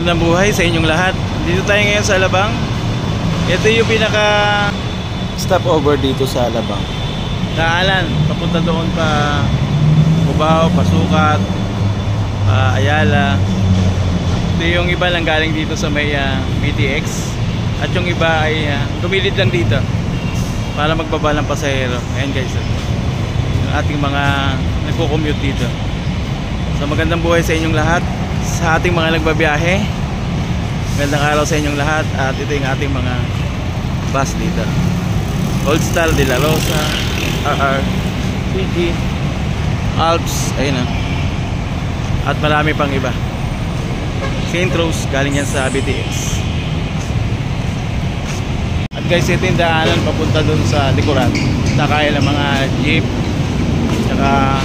Magandang buhay sa inyong lahat. Dito tayo ngayon sa Alabang. Ito yung pinaka stopover dito sa Alabang. Daalan, papunta doon pa Cubao, Pasukat, Ayala. Ito yung iba lang galing dito sa may BTX. At yung iba ay tumilid lang dito para magbaba ng pasahero. Ayan guys, yung ating mga nagko-commute dito. So magandang buhay sa inyong lahat, sa ating mga nagbabiyahe. Magandang araw sa inyong lahat. At ito yung ating mga bus dito. Old Star, De La Rosa, RR, PG, Alps, ayun na. At marami pang iba. St. Rose, galing yan sa BTX. At guys, ito yung daanan papunta dun sa likuran. Sakay ng mga jeep, saka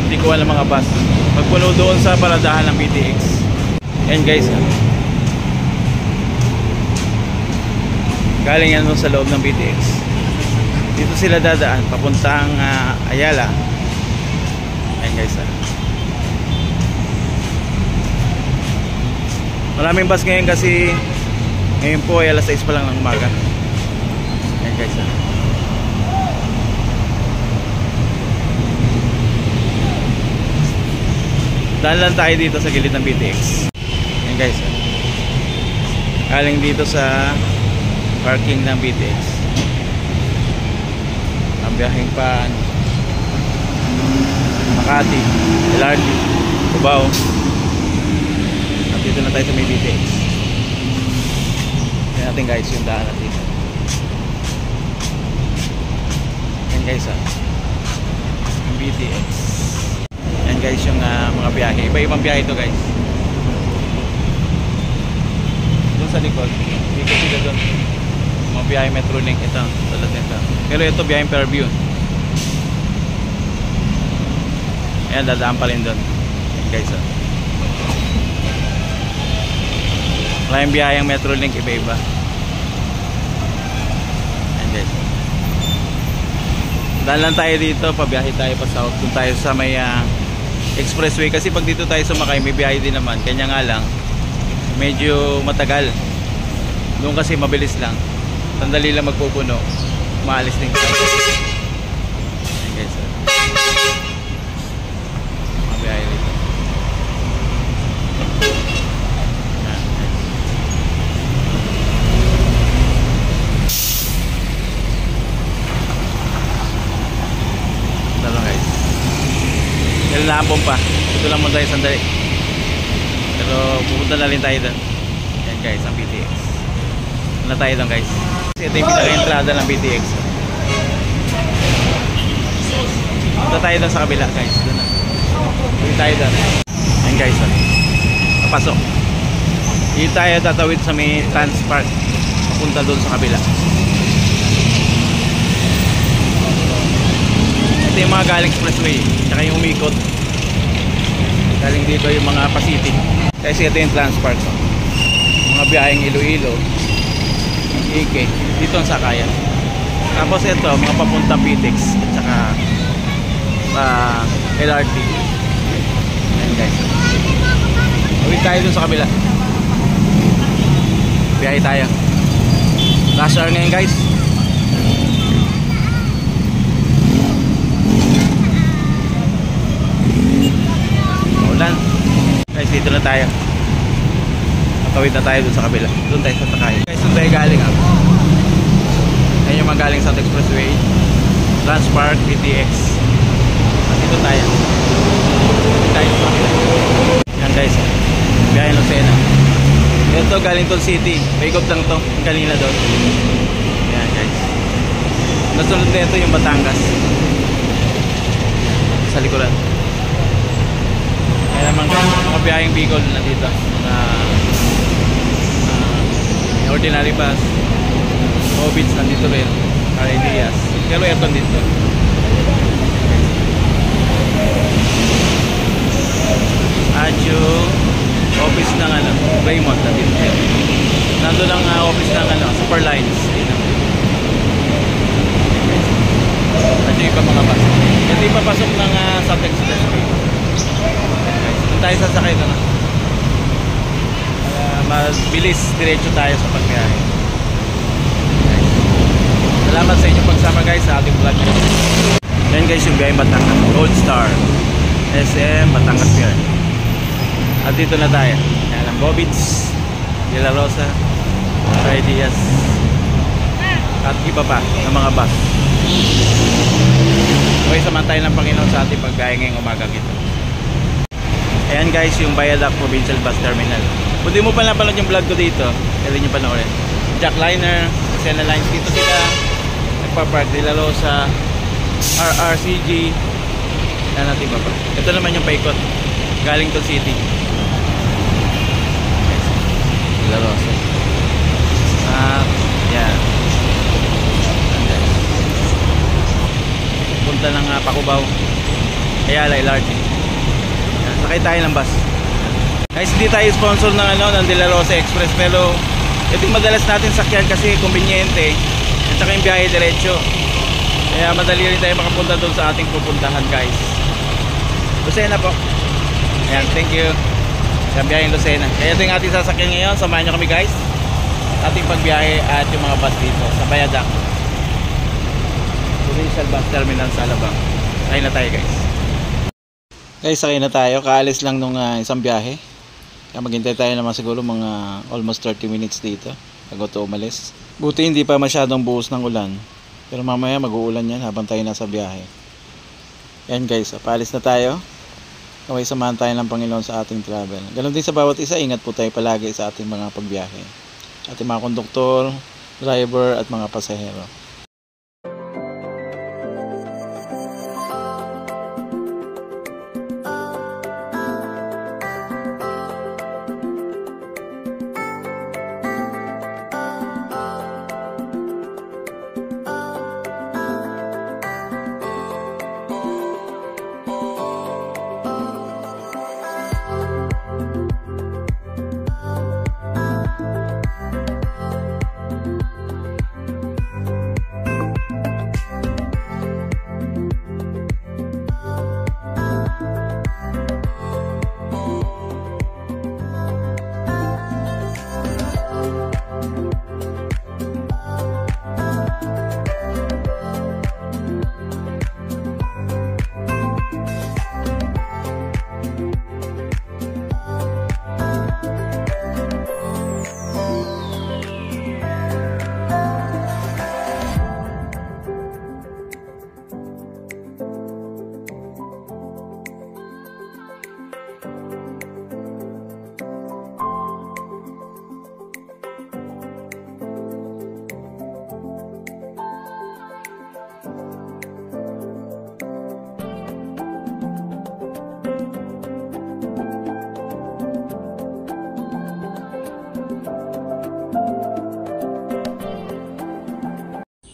likuan ng mga bus. Magpuno doon sa paradahan ng BTX. Yan guys, galing yan doon sa loob ng BTX. Dito sila dadaan papuntang Ayala. Yan guys, maraming bus ngayon kasi ngayon po ay alas 6 pa lang ng umaga. Yan guys, daan lang tayo dito sa gilid ng BTX. Yan guys, galing dito sa parking ng BTX. Ang biyaheng pa Makati, LRT, Cubao. At dito na tayo sa may BTX. Yan natin guys yung daan natin. Yan guys, yung BTX. Yan guys yung mga biyahe. Iba-ibang biyahe ito guys. Doon sa likod, dito sila doon. Mga biyahe Metrolink ito, tulad nito. Pero ito biyahe Fairview. Ayan, dadaan pa rin doon. Yan guys, wala yung biyaheng Metrolink, iba-iba. Yan guys, daan lang tayo dito, pabiyahe tayo pa south. Kung tayo sa may expressway, kasi pag dito tayo sumakay may biyahe din naman. Kanya nga lang medyo matagal. Doon kasi mabilis lang, sandali lang magpupuno, maalis din tayo. Ayan guys, mabiyahe dito. Ito lang guys, kailangan pa. Ito lang muna tayo sandali, pero pupunta na rin tayo doon. Yan guys, ang BTX. Na tayo doon guys. Ito yung pinaka-entrada ng BTX. Punta tayo doon sa kabila guys. Doon na. Doon tayo doon. Yan guys, papasok. Dito tayo tatawid sa may Transpark. Papunta doon sa kabila. Ito yung mga galing expressway, tsaka yung umikot. Galing dito yung mga Pacific. Kasi ito yung Transpark. Mga biyaheng Iloilo, Ike, dito ang sakayan. Tapos ito, mga papunta PTX at saka LRT. Ayan guys, uwi tayo dun sa kabila. Biyahe tayo. Rush hour ngayon guys. Ulan guys, dito na tayo. Tawid na tayo dun sa kabila. Doon tayo sa Takay. Guys, doon tayo galing Ayan yung mga galing South Expressway, Transpark, BTX. At dito tayo. Tayo sa kabila. Yan guys, biyahe Lucena. Ito galing Tol City. Paikot lang to, kanina doon. Yan guys. Nasunod na ito yung Batangas, sa likuran. Kaya naman mga biyaheng Bicol na dito. Ordinary bus, Obits nandito rin, Ideas, pero aircon dito. Adyo office ng Raymond nandito. Nandun ang office ng Superlines dito. Adyo yung pa mga bus. Ito yung papasok ng South Expressway. Doon tayo sasakay doon. mabilis diretso tayo sa pagbiyahe. Salamat sa inyong pagsama guys sa ating vlog. Yan guys yung biyahe Batangas, Gold Star SM Batangas Pier. At dito na tayo. Yan ang Bobits, De La Rosa, Fray Diaz at iba pa ng mga bus. Okay, samahan tayo ng Panginoon sa ating pagbiyahe ngayong umagang ito. Ayan guys yung Viaduct Provincial Bus Terminal. Kung di mo pa napanood yung vlog ko dito, pwede nyo panoorin. Jackliner, Sena Lines, dito sila nagpa-park. De La Rosa, RRCG, yan natin ba pa. Ito naman yung paikot galing to city. De La Rosa. Yan. Punta ng Pacubaw, Ayala, LRT. Yan, sakay tayo ng bus. Guys, hindi tayo sponsor ng De La Rosa Express, pero ito yung madalas natin sakyan kasi conveniente at saka yung biyahe diretso. Kaya madali rin tayo makapunta doon sa ating pupuntahan guys. Lucena po. Ayan, thank you. Yung biyahe Lucena. Kaya ito yung ating sasakyan ngayon. Samahan nyo kami guys. Ating pagbiyahe at yung mga bus dito sa Viaduct Provincial Bus Terminal sa Alabang. Sakay na tayo guys. Guys, sakay na tayo. Kaalis lang nung isang biyahe. Kaya maghintay tayo naman siguro mga almost 30 minutes dito bago ito umalis. Buti hindi pa masyadong buhos ng ulan. Pero mamaya mag-uulan yan habang tayo nasa biyahe. Yan guys, paalis na tayo. Kaway samahan tayo ng Panginoon sa ating travel. Ganon din sa bawat isa, ingat po tayo palagi sa ating mga pagbiyahe. Ating mga konduktor, driver at mga pasahero.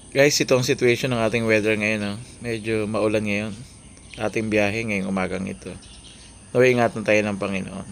Guys, itong situation ng ating weather ngayon, no? Medyo maulan ngayon. Ating biyahe ngayong umagang ito. Naway ingatan tayo ng Panginoon.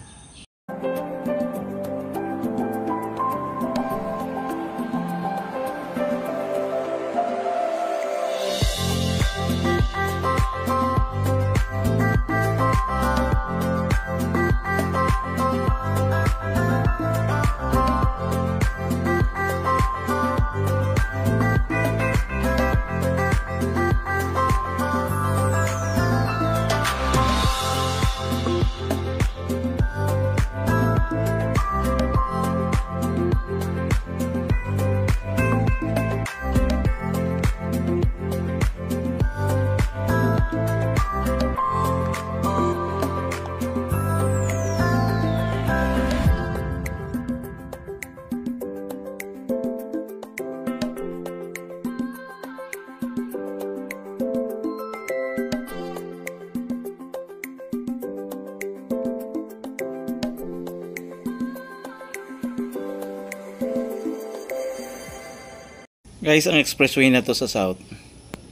Guys, ang expressway na to sa south,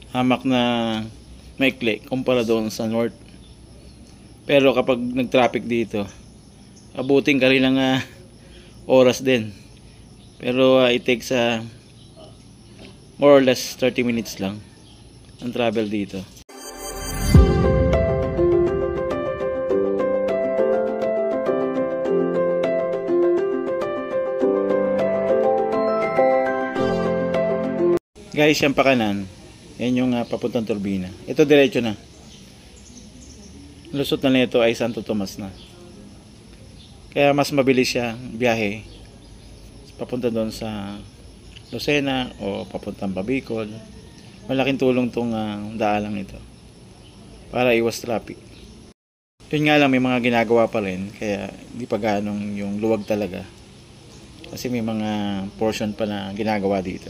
hamak na maikli kumpara doon sa north. Pero kapag nag-traffic dito, abutin ka rin ng oras din. Pero it takes more or less 30 minutes lang ang travel dito. Guys, yung pakanan, yan yung papuntang turbina. Ito diretso na. Lusot na nito ay Santo Tomas na. Kaya mas mabilis siya biyahe. Papunta doon sa Lucena o papuntang Bicol. Malaking tulong tong daalang ito para iwas traffic. Yun nga lang, may mga ginagawa pa rin, kaya hindi pa ganong yung luwag talaga. Kasi may mga portion pa na ginagawa dito.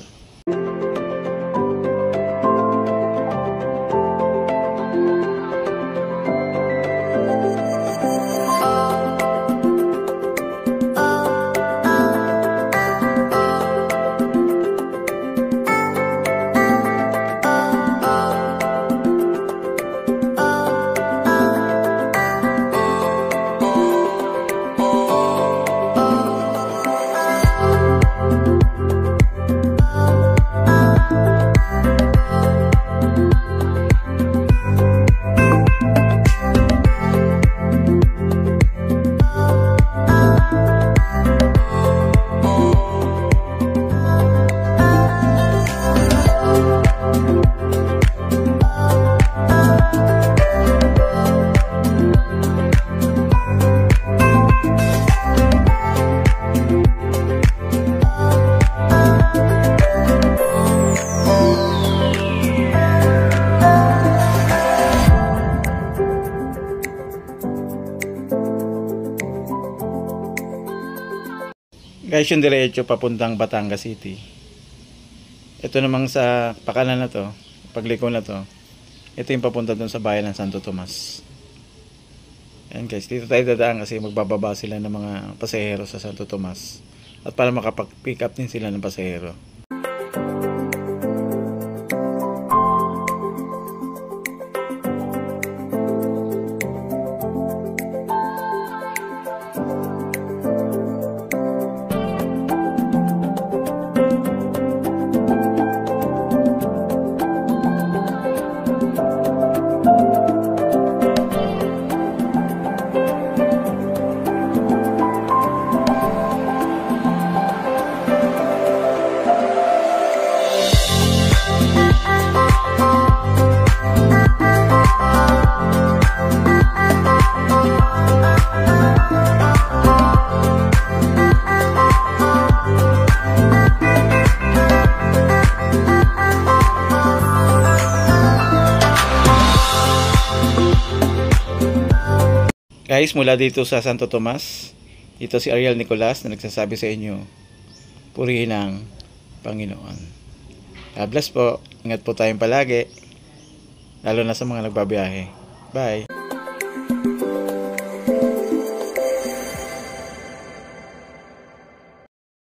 Guys, yung diretso papuntang Batangas City. Ito namang sa pakanan na to, pagliko na to, ito yung papunta dun sa bayan ng Santo Tomas. Ayan guys, dito tayo dadaan kasi magbababa sila ng mga pasahero sa Santo Tomas. At para makapag-pick up din sila ng pasahero. Guys, mula dito sa Santo Tomas, ito si Ariel Nicolas na nagsasabi sa inyo, purihin ang Panginoon. God bless po. Ingat po tayong palagi, lalo na sa mga nagbabiyahe. Bye!